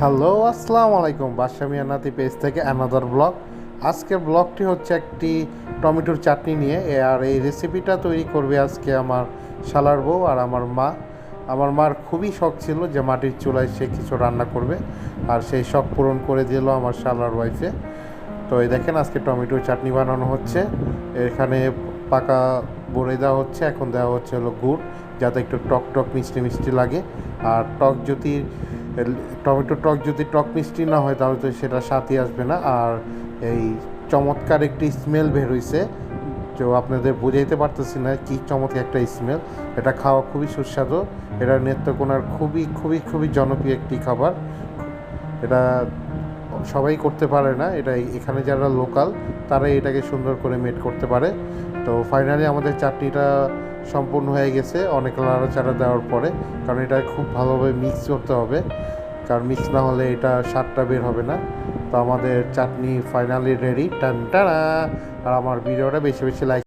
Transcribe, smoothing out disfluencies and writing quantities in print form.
Hello, আসসালামু আলাইকুম। বাদশা মিয়া নাতি পেজ থেকে অ্যানাদার ব্লগ। আজকের ব্লগটি হচ্ছে একটি টমেটোর চাটনি নিয়ে। আর এই রেসিপিটা তৈরি করবে আজকে আমার শালার বউ আর আমার মা। আমার মার খুবই শখ ছিল যে মাটির চুলায় সে কিছু রান্না করবে, আর সেই শখ পূরণ করে দিল আমার শালার ওয়াইফে। তো এই দেখেন আজকে টমেটোর চাটনি বানানো হচ্ছে। এখানে পাকা বড়ি দেওয়া হচ্ছে, এখন দেওয়া হচ্ছে হলো গুড়, যাতে একটু টক টক মিষ্টি মিষ্টি লাগে। আর টমেটো টক যদি টক মিষ্টি না হয় তাহলে তো সেটা স্বাদই আসবে না। আর এই চমৎকার একটি স্মেল বের হইছে, তো আপনাদের বুঝাইতে পারতেছি না কি চমৎকার একটা স্মেল। এটা খাওয়া খুবই সুস্বাদু। এটা নেত্রকোনার খুবই খুবই খুবই জনপ্রিয় একটি খাবার। এটা সবাই করতে পারে না, এটা এখানে যারা লোকাল তারাই এটাকে সুন্দর করে মেড করতে পারে। তো ফাইনালি আমাদের চাটনিটা সম্পূর্ণ হয়ে গেছে অনেক নাড়াচাড়া দেওয়ার পরে, কারণ এটা খুব ভালোভাবে মিক্স করতে হবে, কারণ মিক্স না হলে এটা স্বাদটা বের হবে না। তো আমাদের চাটনি ফাইনালি রেডি, টান টানা। আর আমার ভিডিওটা বেশি বেশি লাইক